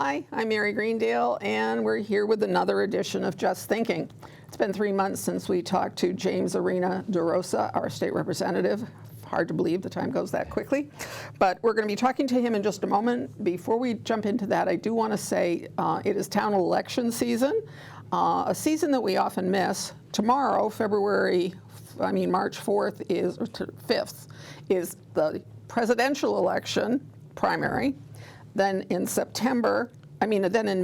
Hi, I'm Mary Greendale, and we're here with another edition of Just Thinking. It's been 3 months since we talked to James Arena-DeRosa, our state representative. Hard to believe the time goes that quickly. But we're going to be talking to him in just a moment. Before we jump into that, I do want to say it is town election season, a season that we often miss. Tomorrow, March 4th is, or 5th, is the presidential election primary. Then in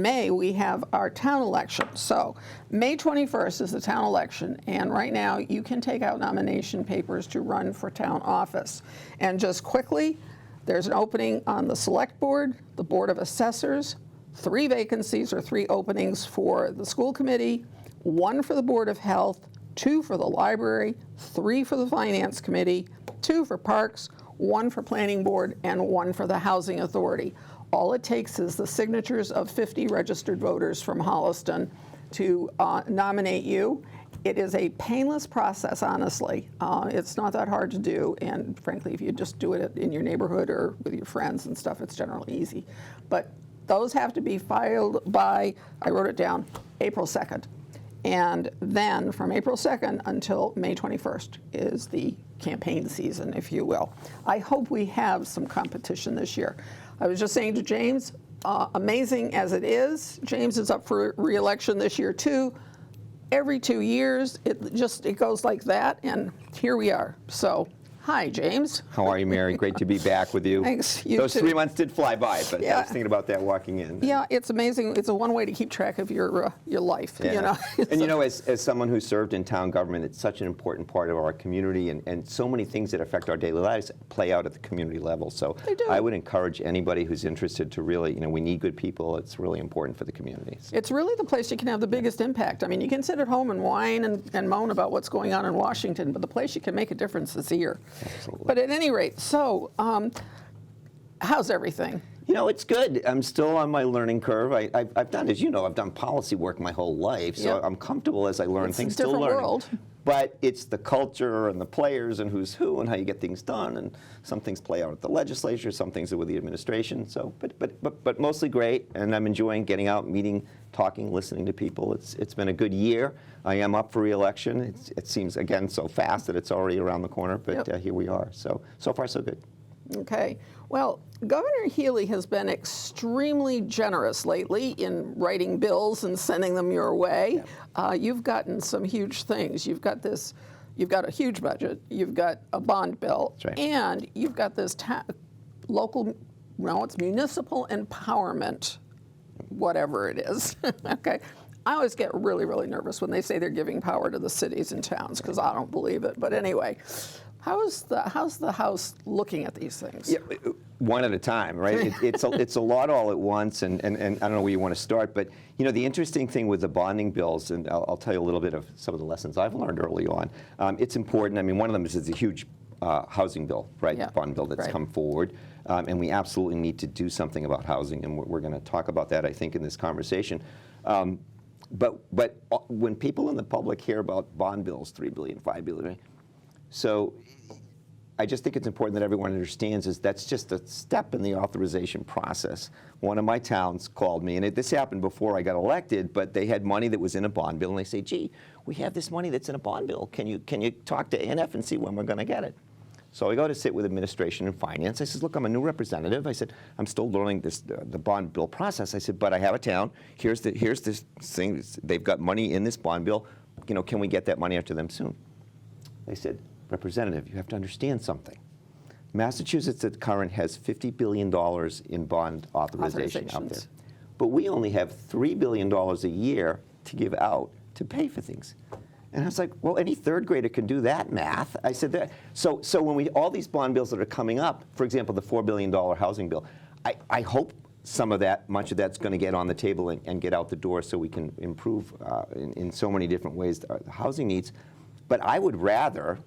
May, we have our town election. So May 21st is the town election, and right now you can take out nomination papers to run for town office. And just quickly, there's an opening on the select board, the board of assessors, 3 vacancies or 3 openings for the school committee, 1 for the board of health, 2 for the library, 3 for the finance committee, 2 for parks, 1 for planning board, and 1 for the housing authority. All it takes is the signatures of 50 registered voters from Holliston to nominate you. It is a painless process, honestly. It's not that hard to do, and frankly, if you just do it in your neighborhood or with your friends and stuff, it's generally easy. But those have to be filed by, I wrote it down, April 2nd. And then from April 2nd until May 21st is the campaign season, if you will. I hope we have some competition this year. I was just saying to James, amazing as it is, James is up for re-election this year too. Every 2 years, it goes like that, and here we are. So, hi, James. How are you, Mary? Great to be back with you. Thanks. Those too. 3 months did fly by, but yeah. I was thinking about that walking in. Yeah, it's amazing. It's a one way to keep track of your life. Yeah. You know. And you know, as someone who served in town government, it's such an important part of our community, and so many things that affect our daily lives play out at the community level. So They do. I would encourage anybody who's interested to really, we need good people. It's really important for the communities. It's really the place you can have the biggest impact. I mean, you can sit at home and whine and moan about what's going on in Washington, but the place you can make a difference is here. Absolutely. But at any rate, so how's everything? It's good. I'm still on my learning curve. I've done, as you know, I've done policy work my whole life, so Yep. I'm comfortable as I learn things. It's a different world. But it's the culture and the players and who's who and how you get things done. And some things play out at the legislature, some things are with the administration. So, but mostly great. And I'm enjoying getting out, meeting, talking, listening to people. It's been a good year. I am up for re-election. It seems again so fast that it's already around the corner. But Yep. Here we are. So far so good. Okay. Well, Governor Healy has been extremely generous lately in writing bills and sending them your way. Yeah. You've gotten some huge things. You've got a huge budget. You've got a bond bill. That's right. And you've got this it's municipal empowerment, whatever it is. Okay. I always get really, really nervous when they say they're giving power to the cities and towns because I don't believe it. But anyway, how's the House looking at these things? Yeah, one at a time, right? It's a lot all at once, and I don't know where you want to start, but the interesting thing with the bonding bills, and I'll tell you a little bit of some of the lessons I've learned early on. It's important. I mean, one of them is a huge housing bill, right? Yeah. Bond bill that's Right. come forward, and we absolutely need to do something about housing, and we're going to talk about that, I think, in this conversation. But when people in the public hear about bond bills, $3 billion, $5 billion, so I just think it's important that everyone understands is that's just a step in the authorization process. One of my towns called me, and this happened before I got elected, but they had money that was in a bond bill, and they say, gee, we have this money that's in a bond bill. Can you talk to ANF and see when we're going to get it? So I go to sit with administration and finance. I said, look, I'm a new representative. I said, I'm still learning the bond bill process. I said, but I have a town. Here's this thing. They've got money in this bond bill. Can we get that money out to them soon? They said, Representative, you have to understand something. Massachusetts at current has $50 billion in bond authorization out there. But we only have $3 billion a year to give out to pay for things. And I was like, well, any third grader can do that math. I said that. So when all these bond bills that are coming up, for example, the $4 billion housing bill, I hope much of that's going to get on the table and get out the door so we can improve in so many different ways the housing needs. But I'd rather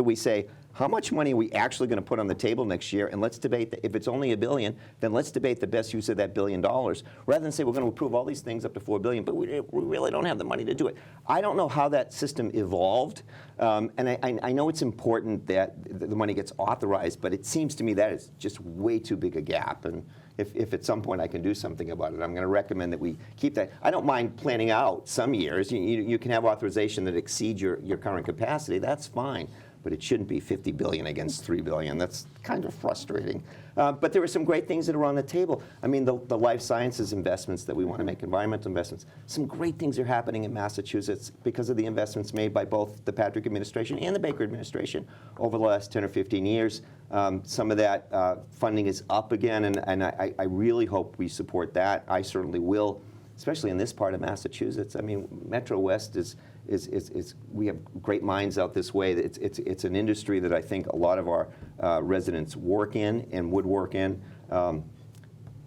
we say, how much money are we actually going to put on the table next year, and let's debate, if it's only $1 billion, then let's debate the best use of that $1 billion, rather than say we're going to approve all these things up to $4 billion, but we really don't have the money to do it. I don't know how that system evolved, and I know it's important that the money gets authorized, but it seems to me that is just way too big a gap. And if at some point I can do something about it, I'm going to recommend that we keep that. I don't mind planning out some years. You can have authorization that exceeds your current capacity. That's fine. But it shouldn't be $50 billion against $3 billion. That's kind of frustrating. But there are some great things that are on the table. I mean, the life sciences investments that we want to make, environmental investments. Some great things are happening in Massachusetts because of the investments made by both the Patrick administration and the Baker administration over the last 10 or 15 years. Some of that funding is up again, and I really hope we support that. I certainly will, especially in this part of Massachusetts. I mean, Metro West is we have great minds out this way. It's an industry that I think a lot of our residents work in and would work in.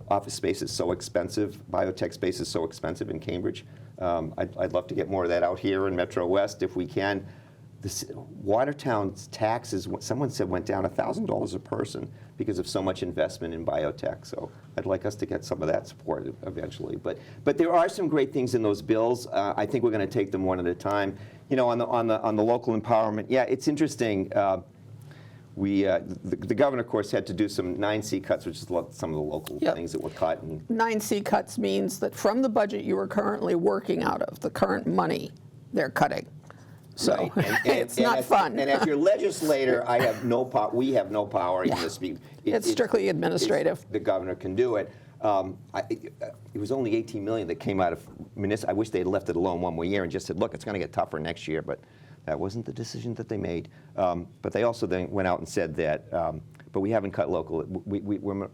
Office space is so expensive. Biotech space is so expensive in Cambridge. I'd love to get more of that out here in Metro West if we can. Watertown's taxes, someone said, went down $1,000 a person because of so much investment in biotech. So I'd like us to get some of that support eventually. But there are some great things in those bills. I think we're going to take them one at a time. You know, on the local empowerment, yeah, it's interesting. The governor, of course, had to do some 9C cuts, which is some of the local things that were cut. And 9C cuts means that from the budget you are currently working out of, the current money, they're cutting. So right. it's not fun. And as your legislator, I have no power. We have no power in this. It's strictly administrative. The governor can do it. It was only $18 million that came out of municipal. I wish they had left it alone one more year and just said, look, it's going to get tougher next year. But that wasn't the decision that they made. But they also then went out and said that, but we haven't cut local. We're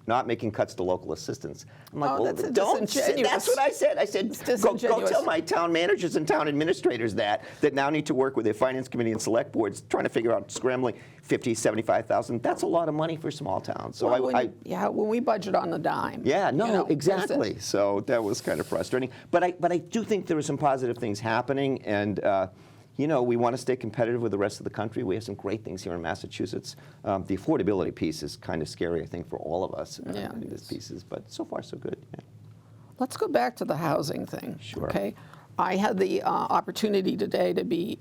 not making cuts to local assistants. I'm like, well, don't say, that's what I said. I said, go tell my town managers and town administrators that now need to work with their finance committee and select boards trying to figure out scrambling 50, 75,000. That's a lot of money for small towns. So well, when we budget on the dime. Yeah, no, exactly. So that was kind of frustrating. But I do think there are some positive things happening, and you know, we want to stay competitive with the rest of the country. We have some great things here in Massachusetts. The affordability piece is kind of scary, I think, for all of us in these pieces. But so far, so good. Yeah. Let's go back to the housing thing. Sure. Okay. I had the opportunity today to be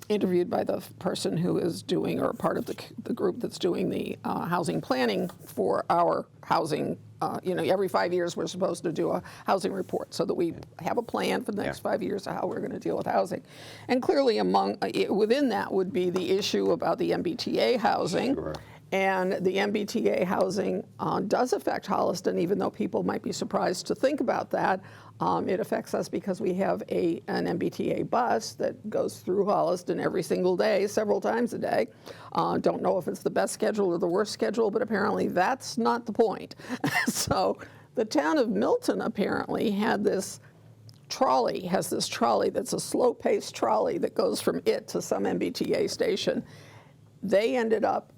interviewed by the person who is doing, or part of the group that's doing the housing planning for our housing. You know, every 5 years we're supposed to do a housing report so that we have a plan for the next 5 years of how we're going to deal with housing. And clearly within that would be the issue about the MBTA housing. Sure. And the MBTA housing does affect Holliston, even though people might be surprised to think about that. It affects us because we have an MBTA bus that goes through Holliston every single day, several times a day. Don't know if it's the best schedule or the worst schedule, but apparently that's not the point. So the town of Milton apparently has this trolley that's a slow-paced trolley that goes from it to some MBTA station. They ended up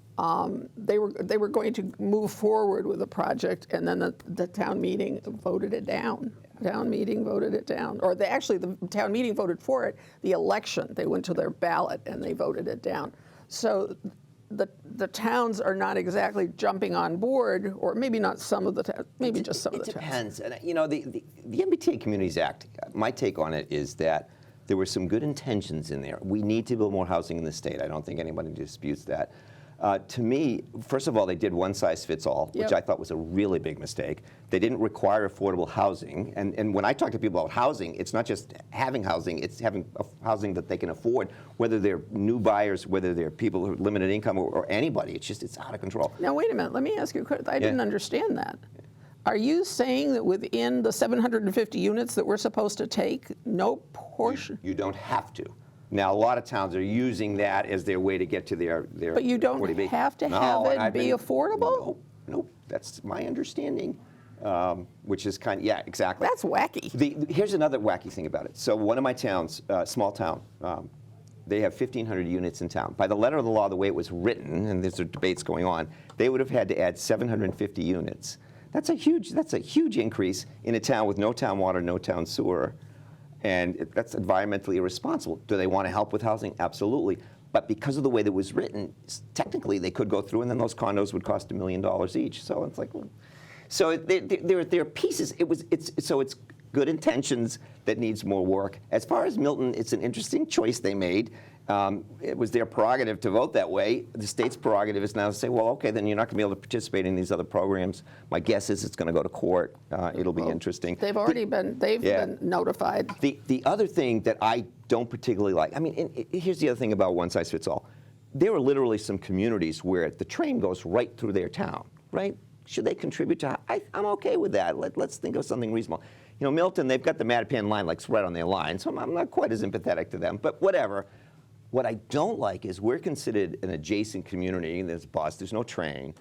they were going to move forward with the project, and then the town meeting voted it down. Town meeting voted it down, or the town meeting voted for it. The election, they went to their ballot and they voted it down. So the towns are not exactly jumping on board, or maybe not some of the towns, maybe just some of the towns. It depends. And you know, the MBTA Communities Act, my take on it is that there were some good intentions in there. We need to build more housing in the state. I don't think anybody disputes that. To me, first of all, they did one size fits all, which I thought was a really big mistake. They didn't require affordable housing. And when I talk to people about housing, it's not just having housing, it's having housing that they can afford, whether they're new buyers, whether they're people who have limited income, or anybody. It's out of control. Now, wait a minute. Let me ask you a question. I didn't understand that. Are you saying that within the 750 units that we're supposed to take, no portion? You don't have to. Now, a lot of towns are using that as their way to get to their But you don't 40B. have to have it be affordable? Nope. That's my understanding, which is kind of, yeah, exactly. That's wacky. Here's another wacky thing about it. So one of my towns, small town, they have 1,500 units in town. By the letter of the law, the way it was written, and there's debates going on, they would have had to add 750 units. That's a huge increase in a town with no town water, no town sewer. And that's environmentally irresponsible. Do they want to help with housing? Absolutely. But because of the way that it was written, technically they could go through, and then those condos would cost $1 million each. So it's like, so there are pieces. It's good intentions that needs more work. As far as Milton, it's an interesting choice they made. It was their prerogative to vote that way. The state's prerogative is now to say, well, okay, then you're not going to be able to participate in these other programs. My guess is it's going to go to court. It'll be interesting. They've already been notified. The other thing that I don't particularly like, I mean, here's the other thing about one size fits all. There are literally some communities where the train goes right through their town, right? Should they contribute to? I'm okay with that. Let's think of something reasonable. You know, Milton, they've got the Mattapan line like right on their line, so I'm not quite as empathetic to them, but whatever. What I don't like is we're considered an adjacent community. There's a bus, there's no train,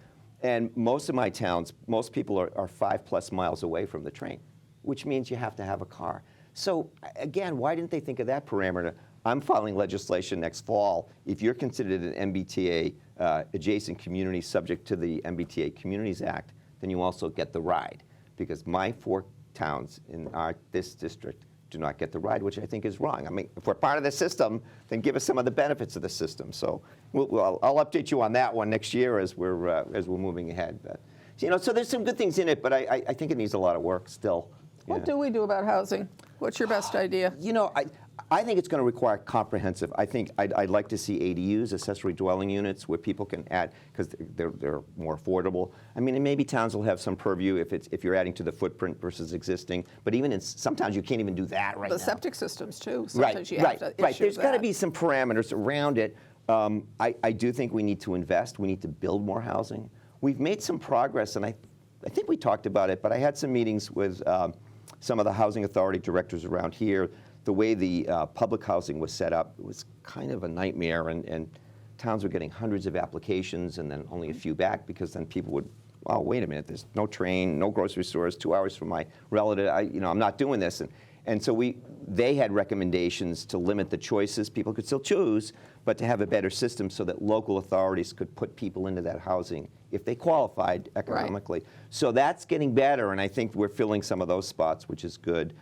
and most of my towns, most people are 5+ miles away from the train, which means you have to have a car. So again, why didn't they think of that parameter? I'm filing legislation next fall. If you're considered an MBTA adjacent community subject to the MBTA Communities Act, then you also get the ride, because my 4 towns in this district do not get the ride, which I think is wrong. I mean, if we're part of the system, then give us some of the benefits of the system. So I'll update you on that one next year as we're moving ahead. But, you know, so there's some good things in it, but I think it needs a lot of work still. What do we do about housing? What's your best idea? You know, I think it's going to require comprehensive. I think I'd like to see ADUs, accessory dwelling units, where people can add, because they're more affordable. I mean, and maybe towns will have some purview if you're adding to the footprint versus existing. But even sometimes you can't even do that right now. The septic systems too. Right, Sometimes you have to issue right. There's got to that. be some parameters around it. I do think we need to invest. We need to build more housing. We've made some progress, and I think we talked about it. But I had some meetings with some of the housing authority directors around here. The way the public housing was set up, it was kind of a nightmare, and towns were getting hundreds of applications and then only a few back, because then people would, oh, wait a minute, there's no train, no grocery stores, 2 hours from my relative, I'm not doing this. And so they had recommendations to limit the choices. People could still choose, but to have a better system so that local authorities could put people into that housing if they qualified economically. Right. So that's getting better, and I think we're filling some of those spots, which is good.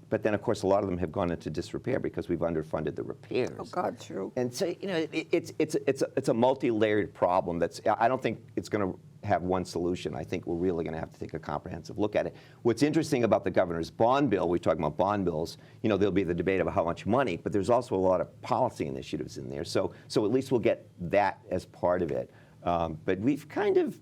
But then, of course, a lot of them have gone into disrepair because we've underfunded the repairs. Oh, God, true. And so, you know, it's a multi-layered problem. I don't think it's going to have one solution. I think we're really going to have to take a comprehensive look at it. What's interesting about the governor's bond bill, we talk about bond bills, you know, there'll be the debate about how much money, but there's also a lot of policy initiatives in there. So at least we'll get that as part of it. But we've kind of,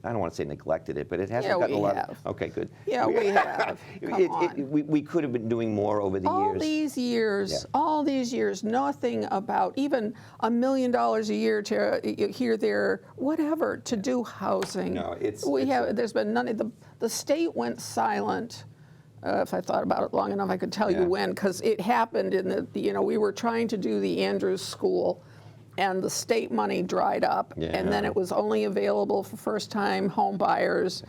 I don't want to say neglected it, but it hasn't gotten a lot of. Okay, good. Yeah, we have. Come on. We could have been doing more over the years. All these years, nothing about even $1 million a year to here, there, whatever, to do housing. No, there's been none. The state went silent. If I thought about it long enough, I could tell you when, because it happened in we were trying to do the Andrews School, and the state money dried up, and then it was only available for first-time home buyers,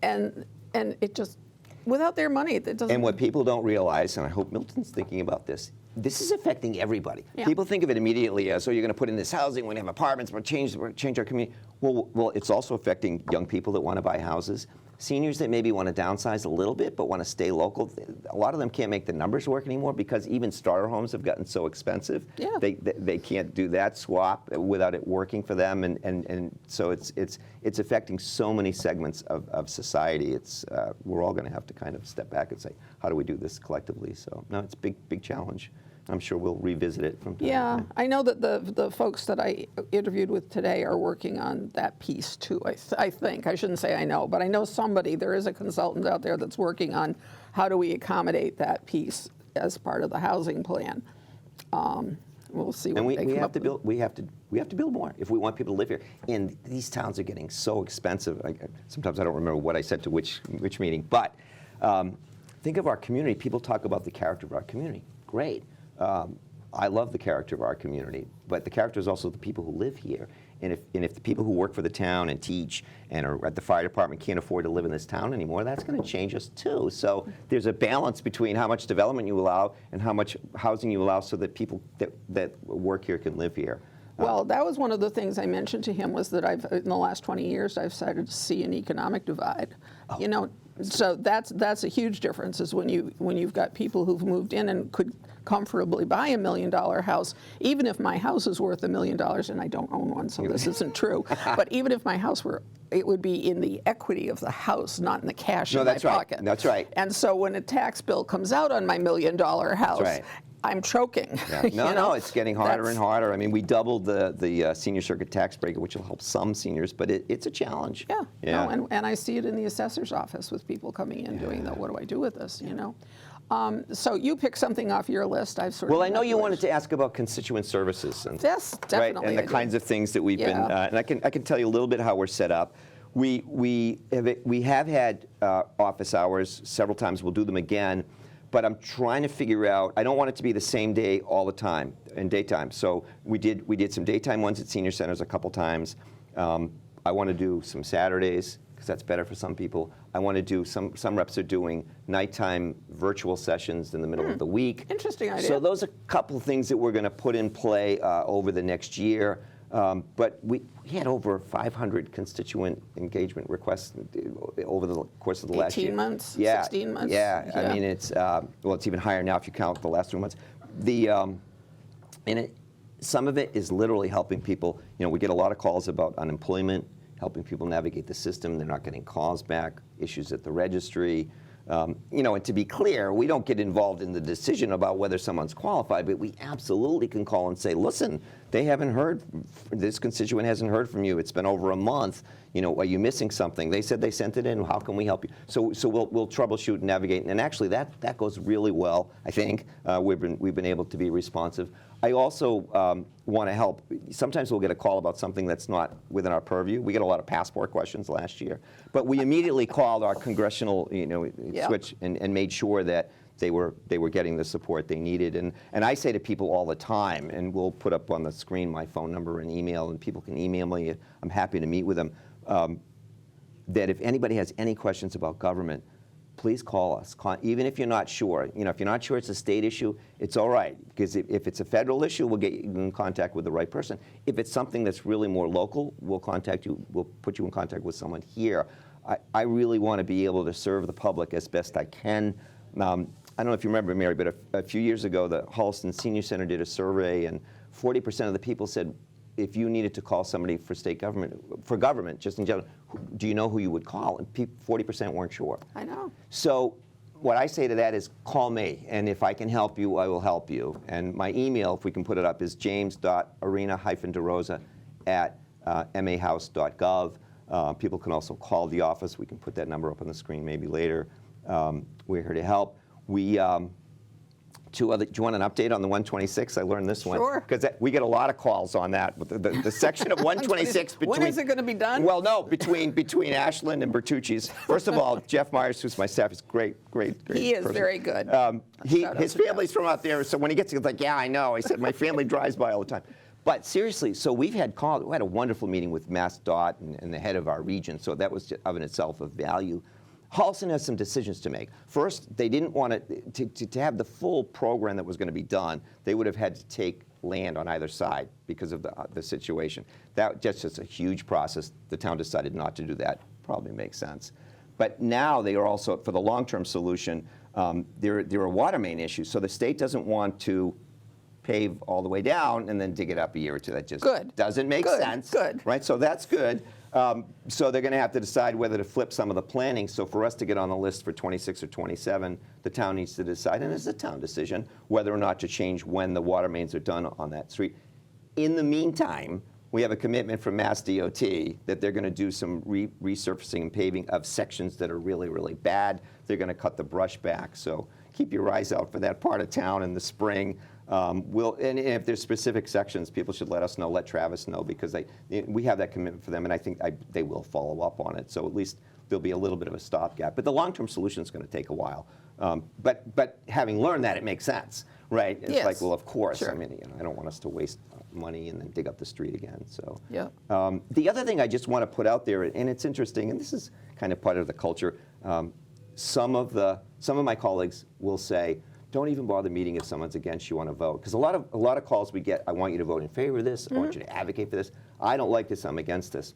and it just, without their money, it doesn't. And what people don't realize, and I hope Milton's thinking about this is affecting everybody. Yeah. People think of it immediately as, you're going to put in this housing, we're going to have apartments, we're going to change our community. Well, it's also affecting young people that want to buy houses. Seniors that maybe want to downsize a little bit but want to stay local. A lot of them can't make the numbers work anymore because even starter homes have gotten so expensive. Yeah. They can't do that swap without it working for them, and so it's affecting so many segments of society. We're all going to have to kind of step back and say, how do we do this collectively? So no, it's a big challenge. I'm sure we'll revisit it from time to time. I know that the folks that I interviewed with today are working on that piece too, I think. I shouldn't say I know, but I know there is a consultant out there that's working on how do we accommodate that piece as part of the housing plan. We'll see what they come up with. We have to build more if we want people to live here. And these towns are getting so expensive. Sometimes I don't remember what I said to which meeting, but think of our community. People talk about the character of our community. Great. I love the character of our community, but the character is also the people who live here. And if the people who work for the town and teach and are at the fire department can't afford to live in this town anymore, that's going to change us too. So there's a balance between how much development you allow and how much housing you allow so that people that work here can live here. Well, that was one of the things I mentioned to him, was that in the last 20 years, I've started to see an economic divide. So that's a huge difference, is when you've got people who've moved in and could comfortably buy $1 million house, even if my house is worth $1 million, and I don't own one, so this isn't true. But even if my house were, it would be in the equity of the house, not in the cash in my pocket. That's right. And so when a tax bill comes out on my $1 million house, I'm choking. Yeah. No, it's getting harder and harder. I mean, we doubled the senior circuit tax break, which will help some seniors, but it's a challenge. Yeah. No, and I see it in the assessor's office with people coming in doing what do I do with this, So you pick something off your list. I've sort of. Well, I know you wanted to ask about constituent services. And, yes, definitely. Right, and the kinds of things that we've been, and I can tell you a little bit how we're set up. We have had office hours several times. We'll do them again. But I'm trying to figure out, I don't want it to be the same day all the time, in daytime. So we did some daytime ones at senior centers a couple times. I want to do some Saturdays, because that's better for some people. I want to do, some reps are doing nighttime virtual sessions in the middle of the week. Interesting idea. So those are a couple things that we're going to put in play over the next year. But we had over 500 constituent engagement requests over the course of the last year. 18 months, 16 months? Yeah, I mean, it's even higher now if you count the last 3 months. Some of it is literally helping people. We get a lot of calls about unemployment, helping people navigate the system. They're not getting calls back, issues at the registry. And to be clear, we don't get involved in the decision about whether someone's qualified, but we absolutely can call and say, listen, they haven't heard, this constituent hasn't heard from you. It's been over a month. Are you missing something? They said they sent it in. How can we help you? So we'll troubleshoot and navigate. And actually, that goes really well, I think. We've been able to be responsive. I also want to help. Sometimes we'll get a call about something that's not within our purview. We get a lot of passport questions last year. But we immediately called our congressional switch and made sure that they were getting the support they needed. And I say to people all the time, and we'll put up on the screen my phone number and email, and people can email me. I'm happy to meet with them. That if anybody has any questions about government, please call us. Even if you're not sure. If you're not sure it's a state issue, it's all right. Because if it's a federal issue, we'll get you in contact with the right person. If it's something that's really more local, we'll contact you. We'll put you in contact with someone here. I really want to be able to serve the public as best I can. I don't know if you remember, Mary, but a few years ago, the Holliston Senior Center did a survey, and 40% of the people said, if you needed to call somebody for state government, for government, just in general, do you know who you would call? And 40% weren't sure. I know. So what I say to that is, call me, and if I can help you, I will help you. And my email, if we can put it up, is james.arena-derosa @mahouse.gov. People can also call the office. We can put that number up on the screen maybe later. We're here to help. Do you want an update on the 126? I learned this one. Sure. Because we get a lot of calls on that. The section of 126 between... When is it going to be done? Well, no, between Ashland and Bertucci's. First of all, Jeff Myers, who's my staff, is great He is person. very good. His family's from out there, so when he gets here, he's like, yeah, I know. I said, my family drives by all the time. But seriously, so we've had calls. We had a wonderful meeting with MassDOT and the head of our region, so that was of in itself of value. Holliston has some decisions to make. First, they didn't want to have the full program that was going to be done. They would have had to take land on either side because of the situation. That's just a huge process. The town decided not to do that. Probably makes sense. But now they are also, for the long-term solution, there are water main issues. So the state doesn't want to pave all the way down and then dig it up a year or two. That just doesn't make sense. Good. Right? So that's good. So they're going to have to decide whether to flip some of the planning. So for us to get on the list for 26 or 27, the town needs to decide, and it's a town decision, whether or not to change when the water mains are done on that street. In the meantime, we have a commitment from Mass DOT that they're going to do some resurfacing and paving of sections that are really, really bad. They're going to cut the brush back. So keep your eyes out for that part of town in the spring. And if there's specific sections, people should let us know, let Travis know, because we have that commitment for them, and I think they will follow up on it. So at least there'll be a little bit of a stopgap. But the long-term solution is going to take a while. But having learned that, it makes sense, right? It's like, well, of course. Sure. I mean, I don't want us to waste money and then dig up the street again. So the other thing I just want to put out there, and it's interesting, and this is kind of part of the culture. Some of my colleagues will say, don't even bother meeting if someone's against you on a vote. Because a lot of calls we get, I want you to vote in favor of this, I want you to advocate for this. I don't like this, I'm against this.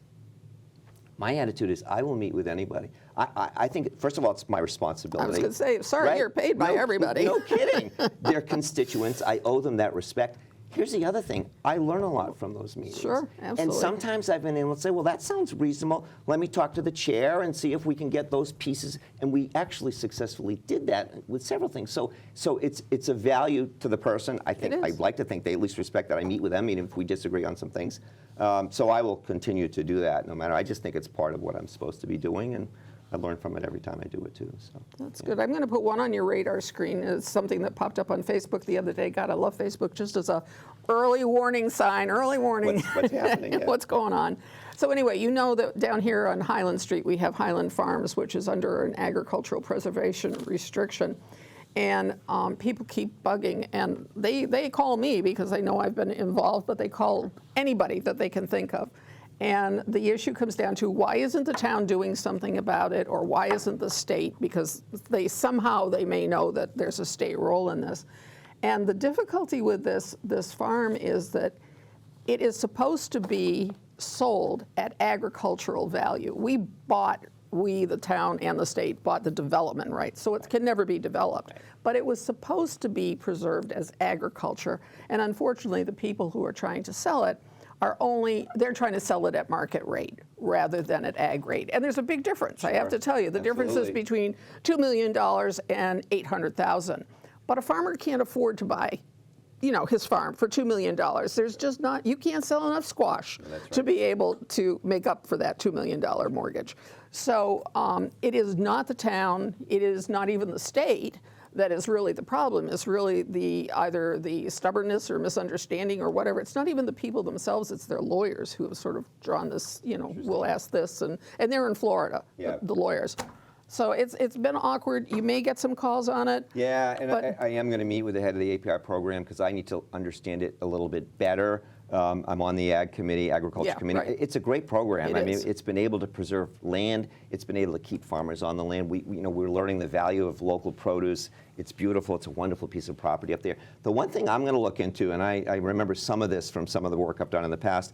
My attitude is I will meet with anybody. I think, first of all, it's my responsibility. I was going to say, sorry, right? you're paid by everybody. No kidding. They're constituents. I owe them that respect. Here's the other thing. I learn a lot from those meetings. Sure, absolutely. And sometimes I've been able to say, well, that sounds reasonable. Let me talk to the chair and see if we can get those pieces. And we actually successfully did that with several things. So it's a value to the person. I think I'd like to think they at least respect that I meet with them, even if we disagree on some things. So I will continue to do that no matter. I just think it's part of what I'm supposed to be doing. And I learn from it every time I do it, too. So that's good. I'm going to put one on your radar screen. It's something that popped up on Facebook the other day. God, I love Facebook just as a early warning sign, early warning. What's happening? Yeah. What's going on. So anyway, you know that down here on Highland Street, we have Highland Farms, which is under an agricultural preservation restriction. And people keep bugging, and they call me because they know I've been involved, but they call anybody that they can think of. And the issue comes down to why isn't the town doing something about it, or why isn't the state? Because they may know that there's a state role in this. And the difficulty with this farm is that it is supposed to be sold at agricultural value. We, the town and the state, bought the development rights, so it can never be developed. But it was supposed to be preserved as agriculture, and unfortunately the people who are trying to sell it they're trying to sell it at market rate rather than at ag rate. And there's a big difference. Sure. I have to tell you, the difference is between $2 million and $800,000. But a farmer can't afford to buy, his farm for $2 million. There's just not, you can't sell enough squash to be able to make up for that $2 million mortgage. So it is not the town, it is not even the state that is really the problem. It's really either the stubbornness or misunderstanding or whatever. It's not even the people themselves, it's their lawyers who have sort of drawn this, we'll ask this, and they're in Florida, the lawyers. So it's been awkward. You may get some calls on it. Yeah, and I am going to meet with the head of the APR program because I need to understand it a little bit better. I'm on the agriculture committee. Right. It's a great program. It's been able to preserve land. It's been able to keep farmers on the land. We're learning the value of local produce. It's beautiful. It's a wonderful piece of property up there. The one thing I'm going to look into, and I remember some of this from some of the work I've done in the past,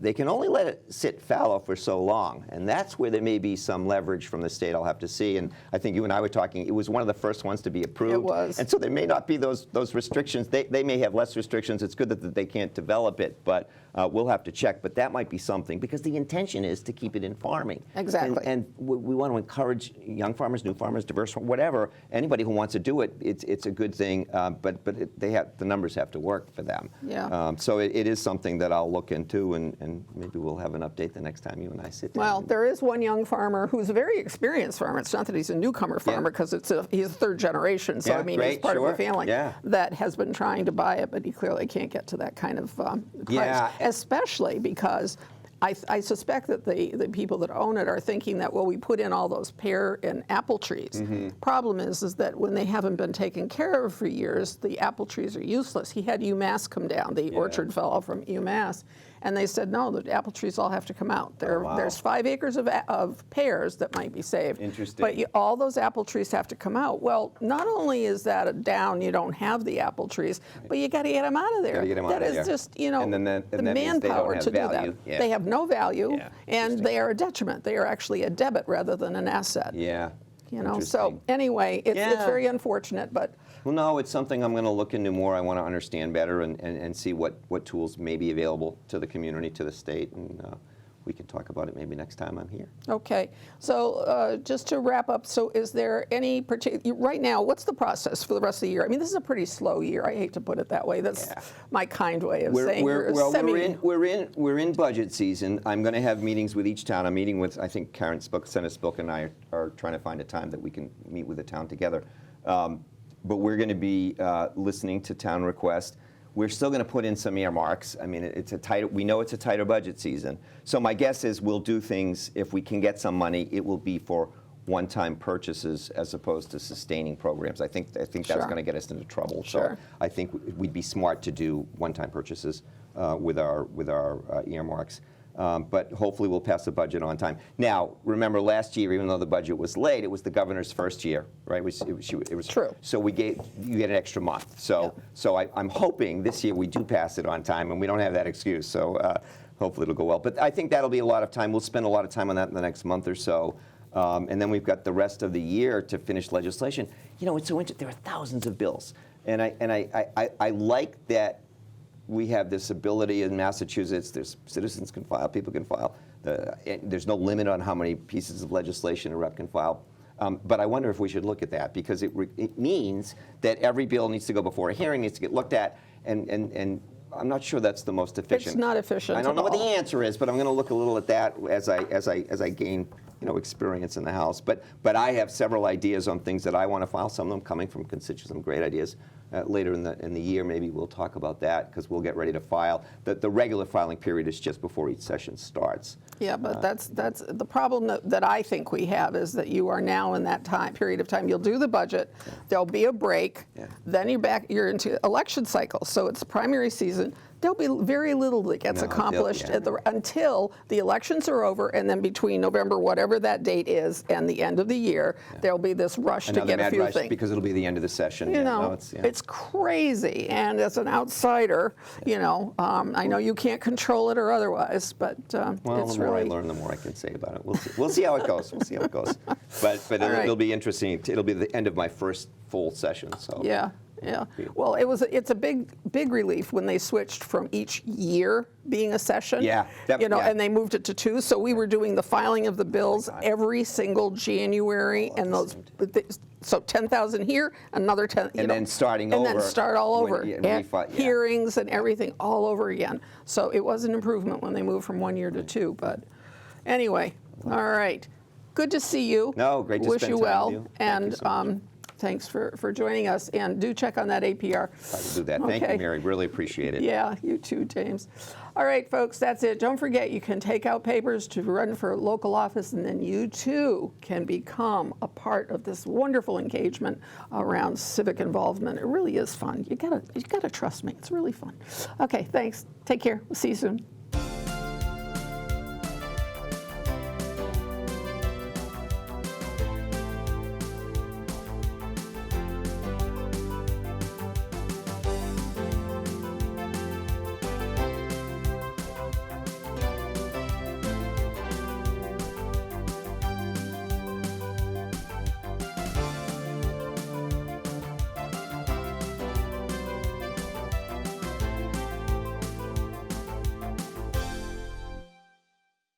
they can only let it sit fallow for so long, and that's where there may be some leverage from the state. I'll have to see. And I think you and I were talking. It was one of the first ones to be approved. It was. And so there may not be those restrictions. They may have less restrictions. It's good that they can't develop it, but we'll have to check. But that might be something because the intention is to keep it in farming. Exactly. And we want to encourage young farmers, new farmers, diverse, whatever. Anybody who wants to do it, it's a good thing. But the numbers have to work for them. Yeah. So it is something that I'll look into, and maybe we'll have an update the next time you and I sit down. Well, there is one young farmer who's a very experienced farmer. It's not that he's a newcomer farmer because he's third generation. So he's part of a family that has been trying to buy it, but he clearly can't get to that kind of price. Especially because I suspect that the people that own it are thinking that, well, we put in all those pear and apple trees. Mm-hmm. Problem is that when they haven't been taken care of for years, the apple trees are useless. He had UMass come down, the orchard fellow from UMass, and they said, no, the apple trees all have to come out. There's 5 acres of pears that might be saved. Interesting. But all those apple trees have to come out. Well, not only is that a down, you don't have the apple trees, but you got to get them out of there. That is just, and then the manpower to do that. Yeah. They have no value, and they are a detriment. They are actually a debit rather than an asset. Yeah. So anyway, it's very unfortunate, but. Well, no, it's something I'm going to look into more. I want to understand better and see what tools may be available to the community, to the state, and we can talk about it maybe next time I'm here. Okay. So just to wrap up, so is there any particular, right now, what's the process for the rest of the year? I mean, this is a pretty slow year. I hate to put it that way. That's my kind way of saying we're in budget season. I'm going to have meetings with each town. I'm meeting with, I think Karen Senator Spilk and I are trying to find a time that we can meet with the town together. But we're going to be listening to town requests. We're still going to put in some earmarks. I mean, we know it's a tighter budget season. So my guess is we'll do things, if we can get some money, it will be for one-time purchases as opposed to sustaining programs. I think that's going to get us into trouble. So I think we'd be smart to do one-time purchases with our earmarks. But hopefully we'll pass the budget on time. Now, remember last year, even though the budget was late, it was the governor's first year, right? It was True. So you get an extra month. So I'm hoping this year we do pass it on time and we don't have that excuse. So hopefully it'll go well. But I think that'll be a lot of time. We'll spend a lot of time on that in the next month or so. And then we've got the rest of the year to finish legislation. You know, it's so interesting. There are thousands of bills. And I like that we have this ability in Massachusetts. There's citizens can file, people can file. There's no limit on how many pieces of legislation a rep can file. But I wonder if we should look at that, because it means that every bill needs to go before a hearing, needs to get looked at, and I'm not sure that's the most efficient. It's not efficient. I don't know at what the all. answer is, but I'm going to look a little at that as I gain experience in the House. But I have several ideas on things that I want to file. Some of them coming from constituents, some great ideas. Later in the year, maybe we'll talk about that, because we'll get ready to file. The regular filing period is just before each session starts. Yeah, but that's the problem that I think we have, is that you are now in that period of time. You'll do the budget, there'll be a break, then you're into election cycle. So it's primary season. There'll be very little that gets accomplished until the elections are over, and then between November, whatever that date is, and the end of the year, there'll be this rush to get a few things. Because it'll be the end of the session. You know, it's crazy. And as an outsider, I know you can't control it or otherwise, but it's the more I learn, the more I can say about it. We'll see how it goes. We'll see how it goes. But it'll be interesting. It'll be the end of my first full session. So yeah. Well, it's a big relief when they switched from each year being a session. Yeah. And they moved it to 2. So we were doing the filing of the bills every single January, and so 10,000 here, another 10. And then starting over. And then start all over. And hearings and everything all over again. So it was an improvement when they moved from 1 year to 2. But anyway, all right. Good to see you. No, great to Wish spend you time well. with you. And Thank you so much. Thanks for joining us, and do check on that APR. I will do that. Thank you, Mary. Really appreciate it. Yeah, you too, James. All right, folks, that's it. Don't forget, you can take out papers to run for local office, and then you too can become a part of this wonderful engagement around civic involvement. It really is fun. You gotta trust me. It's really fun. Okay, thanks. Take care. We'll see you soon.